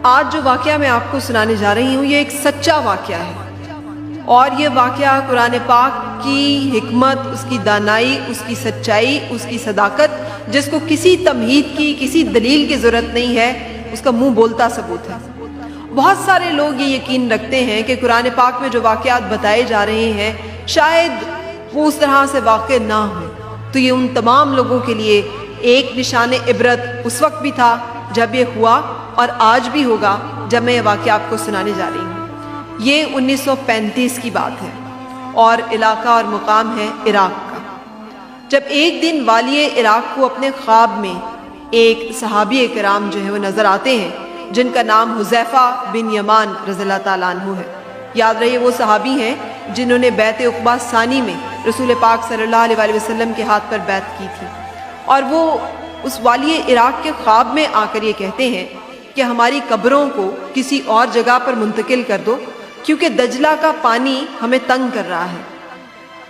آج جو واقعہ میں آپ کو سنانے جا رہی ہوں یہ ایک سچا واقعہ ہے، اور یہ واقعہ قرآن پاک کی حکمت، اس کی دانائی، اس کی سچائی، اس کی صداقت، جس کو کسی تمہید کی، کسی دلیل کی ضرورت نہیں ہے، اس کا منہ بولتا ثبوت ہے۔ بہت سارے لوگ یہ یقین رکھتے ہیں کہ قرآن پاک میں جو واقعات بتائے جا رہے ہیں شاید وہ اس طرح سے واقع نہ ہوں، تو یہ ان تمام لوگوں کے لیے ایک نشان عبرت اس وقت بھی تھا جب یہ ہوا، اور آج بھی ہوگا جب میں یہ واقعہ آپ کو سنانے جا رہی ہوں۔ یہ 1935 کی بات ہے اور علاقہ اور مقام ہے عراق کا۔ جب ایک دن والی عراق کو اپنے خواب میں ایک صحابی کرام جو ہے وہ نظر آتے ہیں، جن کا نام حذیفہ بن یمان رضی اللہ تعالیٰ عنہ ہے۔ یاد رہیے وہ صحابی ہیں جنہوں نے بیعت عقبہ ثانی میں رسول پاک صلی اللہ علیہ وآلہ وسلم کے ہاتھ پر بیعت کی تھی، اور وہ اس والی عراق کے خواب میں آ کر یہ کہتے ہیں کہ ہماری قبروں کو کسی اور جگہ پر منتقل کر دو، کیونکہ دجلہ کا پانی ہمیں تنگ کر رہا ہے۔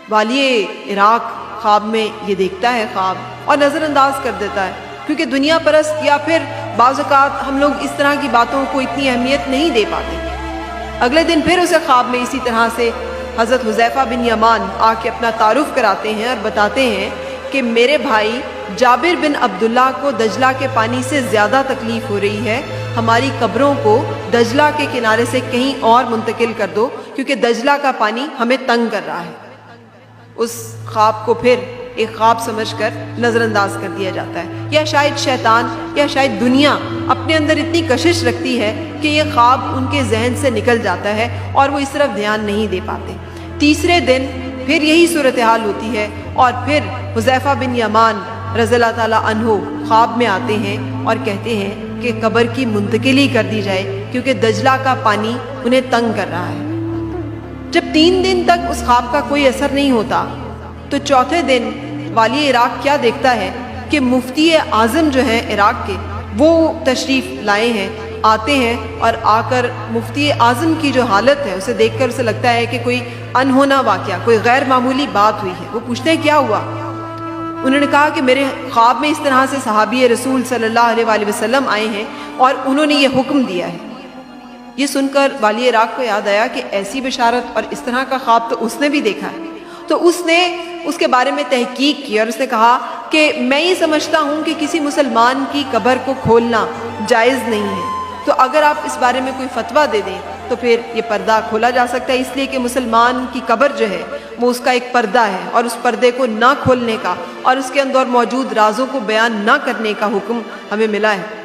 والی عراق خواب میں یہ دیکھتا ہے خواب اور نظر انداز کر دیتا ہے، کیونکہ دنیا پرست یا پھر بعض اوقات ہم لوگ اس طرح کی باتوں کو اتنی اہمیت نہیں دے پاتے۔ اگلے دن پھر اسے خواب میں اسی طرح سے حضرت حذیفہ بن یمان آ کے اپنا تعارف کراتے ہیں اور بتاتے ہیں کہ میرے بھائی جابر بن عبداللہ کو دجلہ کے پانی سے زیادہ تکلیف ہو رہی ہے، ہماری قبروں کو دجلہ کے کنارے سے کہیں اور منتقل کر دو، کیونکہ دجلہ کا پانی ہمیں تنگ کر رہا ہے۔ اس خواب کو پھر ایک خواب سمجھ کر نظر انداز کر دیا جاتا ہے، یا شاید شیطان یا شاید دنیا اپنے اندر اتنی کشش رکھتی ہے کہ یہ خواب ان کے ذہن سے نکل جاتا ہے اور وہ اس طرف دھیان نہیں دے پاتے۔ تیسرے دن پھر یہی صورتحال ہوتی ہے، اور پھر حذیفہ بن یمان رضی اللہ تعالیٰ عنہ خواب میں آتے ہیں اور کہتے ہیں کہ قبر کی منتقلی کر دی جائے، کیونکہ دجلہ کا پانی انہیں تنگ کر رہا ہے۔ جب 3 دن تک اس خواب کا کوئی اثر نہیں ہوتا تو چوتھے دن والی عراق کیا دیکھتا ہے کہ مفتی اعظم جو ہیں عراق کے وہ تشریف لائے ہیں، آتے ہیں، اور آ کر مفتی اعظم کی جو حالت ہے اسے دیکھ کر اسے لگتا ہے کہ کوئی انہونا واقعہ، کوئی غیر معمولی بات ہوئی ہے۔ وہ پوچھتے ہیں کیا ہوا؟ انہوں نے کہا کہ میرے خواب میں اس طرح سے صحابی رسول صلی اللہ علیہ وآلہ وسلم آئے ہیں اور انہوں نے یہ حکم دیا ہے۔ یہ سن کر والی عراق کو یاد آیا کہ ایسی بشارت اور اس طرح کا خواب تو اس نے بھی دیکھا ہے، تو اس نے اس کے بارے میں تحقیق کی اور اس نے کہا کہ میں یہ سمجھتا ہوں کہ کسی مسلمان کی قبر کو کھولنا جائز نہیں ہے، تو اگر آپ اس بارے میں کوئی فتویٰ دے دیں تو پھر یہ پردہ کھولا جا سکتا ہے، اس لیے کہ مسلمان کی قبر جو ہے وہ اس کا ایک پردہ ہے، اور اس پردے کو نہ کھولنے کا اور اس کے اندر موجود رازوں کو بیان نہ کرنے کا حکم ہمیں ملا ہے۔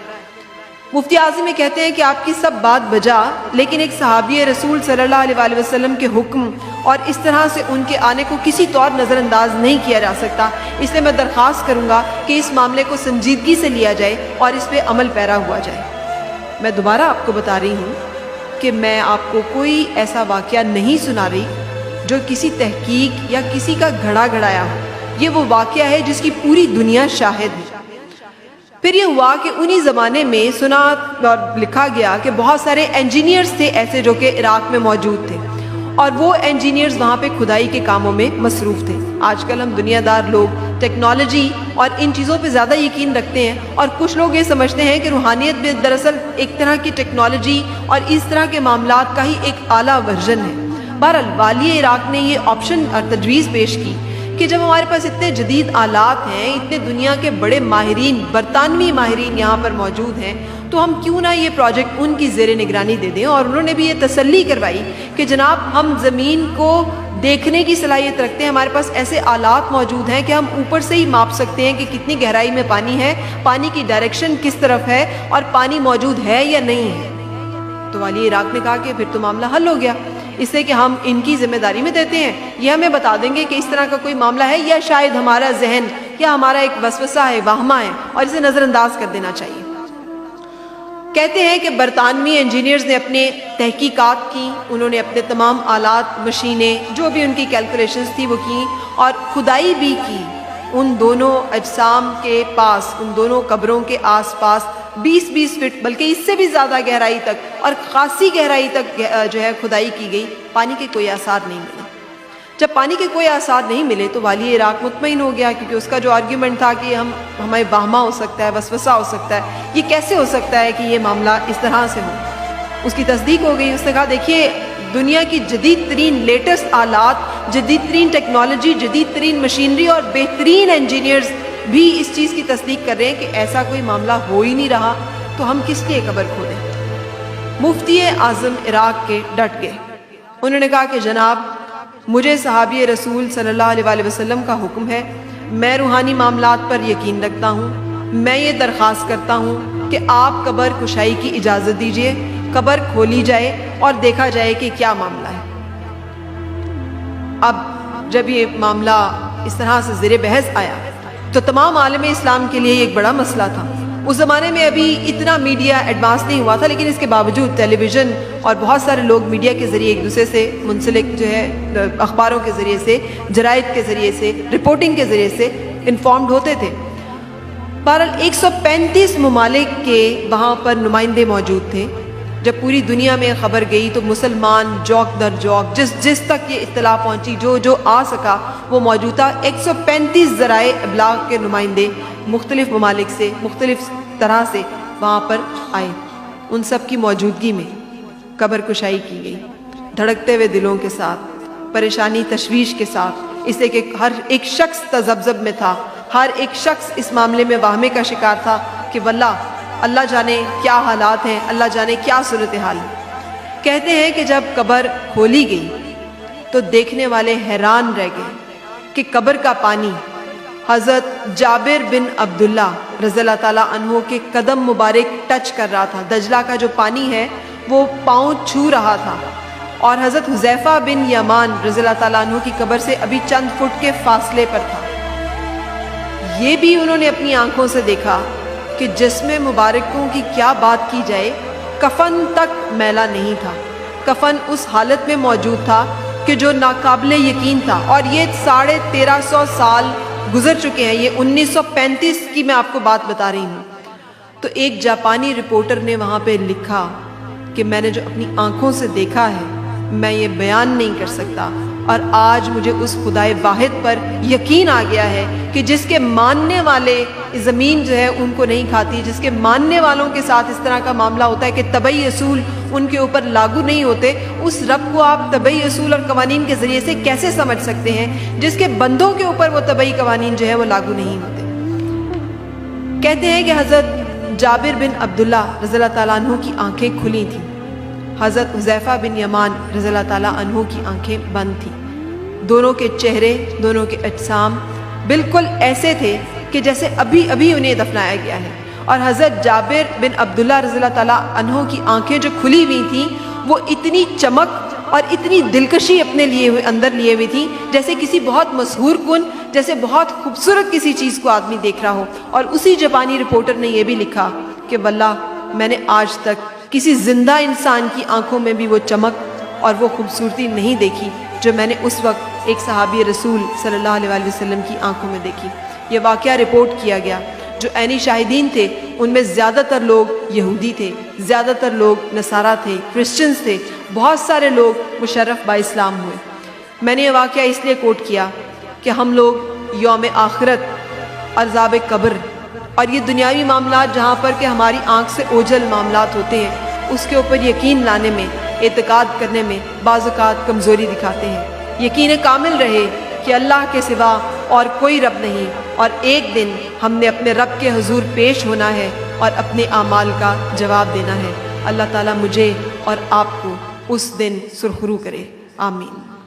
مفتی اعظم یہ کہتے ہیں کہ آپ کی سب بات بجا، لیکن ایک صحابی رسول صلی اللہ علیہ وآلہ وسلم کے حکم اور اس طرح سے ان کے آنے کو کسی طور نظر انداز نہیں کیا جا سکتا، اس لیے میں درخواست کروں گا کہ اس معاملے کو سنجیدگی سے لیا جائے اور اس پہ عمل پیرا ہوا جائے۔ میں دوبارہ آپ کو بتا رہی ہوں کہ میں آپ کو کوئی ایسا واقعہ نہیں سنا رہی جو کسی تحقیق یا کسی کا گھڑا گھڑایا ہو، یہ وہ واقعہ ہے جس کی پوری دنیا شاہد ہے۔ پھر یہ ہوا کہ انہی زمانے میں سنا اور لکھا گیا کہ بہت سارے انجینئرز تھے ایسے جو کہ عراق میں موجود تھے، اور وہ انجینئرز وہاں پہ کھدائی کے کاموں میں مصروف تھے۔ آج کل ہم دنیا دار لوگ ٹیکنالوجی اور ان چیزوں پہ زیادہ یقین رکھتے ہیں، اور کچھ لوگ یہ سمجھتے ہیں کہ روحانیت بھی دراصل ایک طرح کی ٹیکنالوجی اور اس طرح کے معاملات کا ہی ایک اعلیٰ ورژن ہے۔ بہرحال والی عراق نے یہ آپشن اور تجویز پیش کی کہ جب ہمارے پاس اتنے جدید آلات ہیں، اتنے دنیا کے بڑے ماہرین، برطانوی ماہرین یہاں پر موجود ہیں، تو ہم کیوں نہ یہ پروجیکٹ ان کی زیر نگرانی دے دیں۔ اور انہوں نے بھی یہ تسلی کروائی کہ جناب ہم زمین کو دیکھنے کی صلاحیت رکھتے ہیں، ہمارے پاس ایسے آلات موجود ہیں کہ ہم اوپر سے ہی ماپ سکتے ہیں کہ کتنی گہرائی میں پانی ہے، پانی کی ڈائریکشن کس طرف ہے، اور پانی موجود ہے یا نہیں ہے۔ تو والی عراق نے کہا کہ پھر تو معاملہ حل ہو گیا، اس سے کہ ہم ان کی ذمہ داری میں دیتے ہیں، یہ ہمیں بتا دیں گے کہ اس طرح کا کوئی معاملہ ہے، یا شاید ہمارا ذہن یا ہمارا ایک وسوسہ ہے، وہمہ ہے، اور اسے نظر انداز کر دینا چاہیے۔ کہتے ہیں کہ برطانوی انجینئرز نے اپنے تحقیقات کی، انہوں نے اپنے تمام آلات، مشینیں، جو بھی ان کی کیلکولیشنز تھی وہ کی، اور کھدائی بھی کی ان دونوں اجسام کے پاس، ان دونوں قبروں کے آس پاس 20 فٹ بلکہ اس سے بھی زیادہ گہرائی تک اور خاصی گہرائی تک جو ہے کھدائی کی گئی، پانی کے کوئی آثار نہیں ملے۔ جب پانی کے کوئی آثار نہیں ملے تو والی عراق مطمئن ہو گیا، کیونکہ اس کا جو آرگیومنٹ تھا کہ ہمیں واہمہ ہو سکتا ہے، وسوسہ ہو سکتا ہے، یہ کیسے ہو سکتا ہے کہ یہ معاملہ اس طرح سے ہو، اس کی تصدیق ہو گئی۔ اس نے کہا دیکھیے دنیا کی جدید ترین لیٹسٹ آلات، جدید ترین ٹیکنالوجی، جدید ترین مشینری اور بہترین انجینئرز بھی اس چیز کی تصدیق کر رہے ہیں کہ ایسا کوئی معاملہ ہو ہی نہیں رہا، تو ہم کس لیے قبر کھودیں۔ مفتی اعظم عراق کے ڈٹ گئے، انہوں نے کہا کہ جناب مجھے صحابی رسول صلی اللہ علیہ وآلہ وسلم کا حکم ہے، میں روحانی معاملات پر یقین رکھتا ہوں، میں یہ درخواست کرتا ہوں کہ آپ قبر کشائی کی اجازت دیجئے، قبر کھولی جائے اور دیکھا جائے کہ کیا معاملہ ہے۔ اب جب یہ معاملہ اس طرح سے زیر بحث آیا تو تمام عالم اسلام کے لیے یہ ایک بڑا مسئلہ تھا۔ اس زمانے میں ابھی اتنا میڈیا ایڈوانس نہیں ہوا تھا، لیکن اس کے باوجود ٹیلی ویژن اور بہت سارے لوگ میڈیا کے ذریعے ایک دوسرے سے منسلک جو ہے، اخباروں کے ذریعے سے، جرائد کے ذریعے سے، رپورٹنگ کے ذریعے سے انفارمڈ ہوتے تھے۔ بہرحال 135 ممالک کے وہاں پر نمائندے موجود تھے۔ جب پوری دنیا میں خبر گئی تو مسلمان جوک در جوک، جس تک یہ اطلاع پہنچی، جو آ سکا وہ موجود تھا۔ 135 ذرائع ابلاغ کے نمائندے مختلف ممالک سے، مختلف طرح سے وہاں پر آئے۔ ان سب کی موجودگی میں قبر کشائی کی گئی، دھڑکتے ہوئے دلوں کے ساتھ، پریشانی تشویش کے ساتھ، اس لیے کہ ہر ایک شخص تذبذب میں تھا، ہر ایک شخص اس معاملے میں واہمے کا شکار تھا کہ واللہ اللہ جانے کیا حالات ہیں، اللہ جانے کیا صورتحال ہے۔ کہتے ہیں کہ جب قبر کھولی گئی تو دیکھنے والے حیران رہ گئے کہ قبر کا پانی حضرت جابر بن عبداللہ رضی اللہ تعالیٰ عنہ کے قدم مبارک ٹچ کر رہا تھا۔ دجلہ کا جو پانی ہے وہ پاؤں چھو رہا تھا، اور حضرت حذیفہ بن یمان رضی اللہ تعالیٰ عنہ کی قبر سے ابھی چند فٹ کے فاصلے پر تھا۔ یہ بھی انہوں نے اپنی آنکھوں سے دیکھا کہ جسم مبارکوں کی کیا بات کی جائے، کفن تک میلا نہیں تھا، کفن اس حالت میں موجود تھا کہ جو ناقابل یقین تھا۔ اور یہ 1350 سال گزر چکے ہیں، یہ 1935 کی میں آپ کو بات بتا رہی ہوں۔ تو ایک جاپانی رپورٹر نے وہاں پہ لکھا کہ میں نے جو اپنی آنکھوں سے دیکھا ہے میں یہ بیان نہیں کر سکتا، اور آج مجھے اس خدائے واحد پر یقین آ گیا ہے کہ جس کے ماننے والے زمین جو ہے ان کو نہیں کھاتی، جس کے ماننے والوں کے ساتھ اس طرح کا معاملہ ہوتا ہے کہ طبعی اصول ان کے اوپر لاگو نہیں ہوتے، اس رب کو آپ طبعی اصول اور قوانین کے ذریعے سے کیسے سمجھ سکتے ہیں جس کے بندوں کے اوپر وہ طبعی قوانین جو ہے وہ لاگو نہیں ہوتے۔ کہتے ہیں کہ حضرت جابر بن عبداللہ رضی اللہ تعالیٰ عنہ کی آنکھیں کھلی تھیں، حضرت حذیفہ بن یمان رضی اللہ تعالیٰ عنہ کی آنکھیں بند تھیں۔ دونوں کے چہرے، دونوں کے اجسام بالکل ایسے تھے کہ جیسے ابھی انہیں دفنایا گیا ہے۔ اور حضرت جابر بن عبداللہ رضی اللہ تعالیٰ عنہ کی آنکھیں جو کھلی ہوئی تھیں وہ اتنی چمک اور اتنی دلکشی اپنے اندر لیے ہوئی تھیں جیسے کسی بہت مسحور کن، جیسے بہت خوبصورت کسی چیز کو آدمی دیکھ رہا ہو۔ اور اسی جاپانی رپورٹر نے یہ بھی لکھا کہ واللہ میں نے آج تک کسی زندہ انسان کی آنکھوں میں بھی وہ چمک اور وہ خوبصورتی نہیں دیکھی جو میں نے اس وقت ایک صحابی رسول صلی اللہ علیہ وآلہ وسلم کی آنکھوں میں دیکھی۔ یہ واقعہ رپورٹ کیا گیا۔ جو عینی شاہدین تھے ان میں زیادہ تر لوگ یہودی تھے، زیادہ تر لوگ نصارہ تھے، کرسچنز تھے، بہت سارے لوگ مشرف با اسلام ہوئے۔ میں نے یہ واقعہ اس لیے کوٹ کیا کہ ہم لوگ یوم آخرت، عذاب قبر اور یہ دنیاوی معاملات جہاں پر کہ ہماری آنکھ سے اوجھل معاملات ہوتے ہیں اس کے اوپر یقین لانے میں، اعتقاد کرنے میں بعض اوقات کمزوری دکھاتے ہیں۔ یقین کامل رہے کہ اللہ کے سوا اور کوئی رب نہیں، اور ایک دن ہم نے اپنے رب کے حضور پیش ہونا ہے اور اپنے اعمال کا جواب دینا ہے۔ اللہ تعالیٰ مجھے اور آپ کو اس دن سرخرو کرے، آمین۔